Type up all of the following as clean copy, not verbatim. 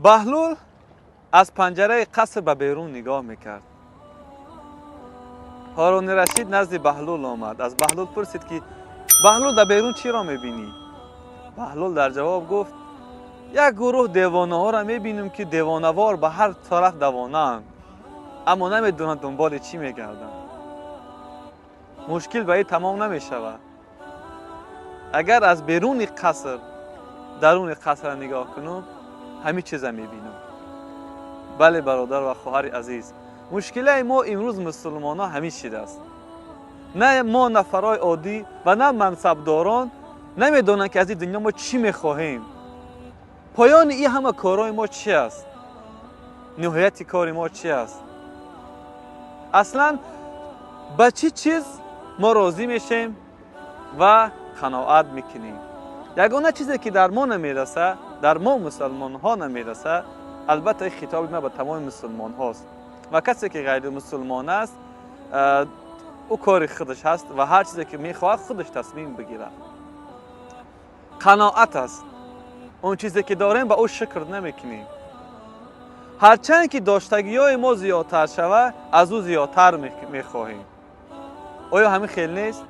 بهلول از پنجره قصر به بیرون نگاه میکرد. هارون رشید نزد بهلول آمد. از بهلول پرسید که بهلول در بیرون چی را میبینی؟ بهلول در جواب گفت یک گروه دیوانه ها را میبینیم که دیوانوار به هر طرف دوانند، اما نمیدونند دنبال چی میگردند. مشکل به این تمام نمیشود. اگر از بیرون قصر درون قصر نگاه کنم همه چیز میبینم. بله برادر و خواهر عزیز، مشکل ما امروز مسلمان ها همین چیز است. نه ما نفرای عادی و نه منصبداران نمیدونن که از این دنیا ما چی میخواهیم. پایان این همه کارهای ما چی است؟ نهایت کار ما چی است؟ اصلا به چی چیز ما راضی میشیم و قناعت میکنیم؟ یگانه چیزی که در ما نمیرسه، در ما مسلمان ها نمیرسه، البته خطاب ما به تمام مسلمان هاست و کسی که غیر مسلمان است او کار خودش هست و هر چیزی که میخواد خودش تصمیم بگیره. قناعت است. اون چیزی که داریم به او شکر نمیکنیم. هرچند که داشتگی های ما زیادتر شوه از او زیادتر میخواهیم. آیا همین خیلی نیست؟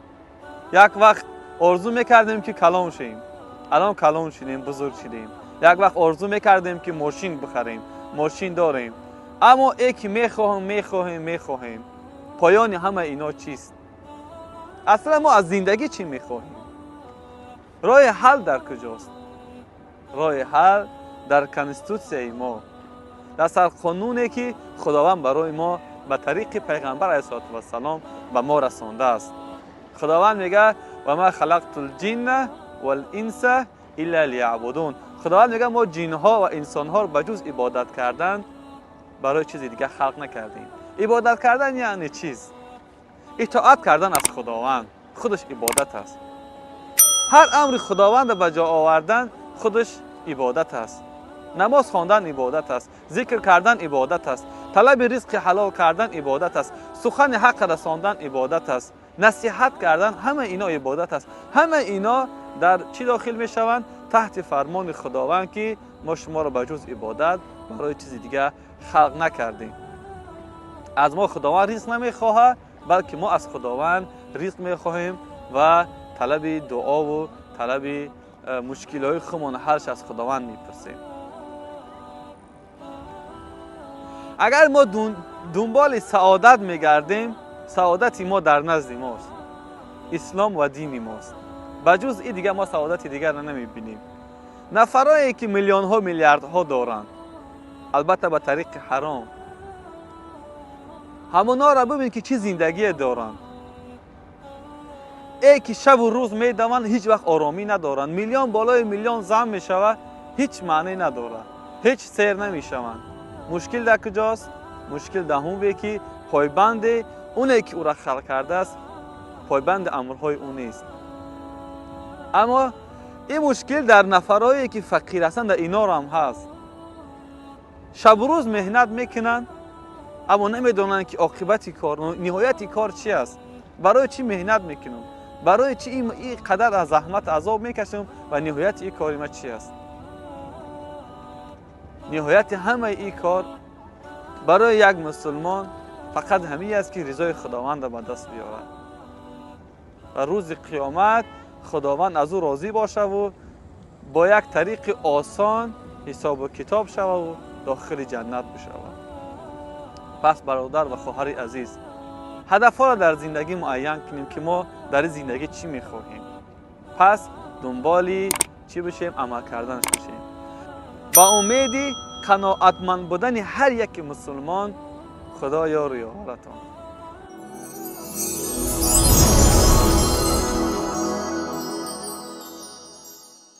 یک وقت آرزو میکردیم که کلان شیم، الان کلان شدیم، بزرگ شدیم. یک وقت آرزو میکردیم که ماشین بخریم، ماشین داریم. اما ای که میخواهیم پایان همه اینا چیست؟ اصلا ما از زندگی چی میخواهیم؟ راه حل در کجاست؟ راه حل در کنستیتوسیای ما، در سرقانونی که خداوند برای ما به طریق پیغمبر علیه السلام به ما رسانده است. خداوند میگه و ما خلقت الجن والانس الا لیعبدون. خداوند میگه ما جنها و انسانها رو به جز عبادت کردن برای چیزی دیگه خلق نکردیم. عبادت کردن یعنی چیز؟ اطاعت کردن از خداوند خودش عبادت است. هر امر خداوند به جا آوردن خودش عبادت است. نماز خواندن عبادت است، ذکر کردن عبادت است، طلب رزق حلال کردن عبادت است، سخن حق رساندن عبادت است، نصیحت کردن، همه اینا عبادت است. همه اینا در چی داخل می شوند؟ تحت فرمان خداوند که ما شما را به جز عبادت برای چیز دیگه خلق نکردیم. از ما خداوند رزق نمیخواه، بلکه ما از خداوند رزق میخواهیم و طلب دعا و طلب مشکلات خودمان حلش از خداوند میپرسیم. اگر ما دنبال سعادت میگردیم، سعادت ما در نزد ماست، اسلام و دین ماست. بجز این دیگه ما سعادت دیگر را نمیبینیم. نفرایی که میلیون ها میلیارد ها دارند، البته به طریق حرام، همونا را ببین که چی زندگی دارند. ای که شب و روز میدوند هیچ وقت آرامی ندارند. میلیون بالای میلیون زن میشود، هیچ معنی نداره، هیچ سیر نمیشوند. مشکل در کجاست؟ مشکل در اون که پایبند اونی که او را خلق کرده است پایبند امرهای او نیست. اما این مشکل در نفرایی که فقیر هستند در اینا را هم هست. شب و روز مهنت میکنند اما نمیدونند که عاقبت کار، نهایت کار چی است. برای چی مهنت میکنم؟ برای چی این قدر از زحمت عذاب میکشم و نهایت این کار ما چی است؟ نهایت همه این کار برای یک مسلمان فقط همین است که رضای خداوند را به دست بیارد و روز قیامت خداوند از او راضی باشه و با یک طریق آسان حساب و کتاب شود و داخل جنت بشود. پس برادر و خواهر عزیز، هدفها را در زندگی معین کنیم که ما در زندگی چی میخواهیم. پس دنبالی چی بشیم؟ عمل کردنش بشیم. با امیدی قناعتمند بودن هر یک مسلمان. خدا یار و یاورتان.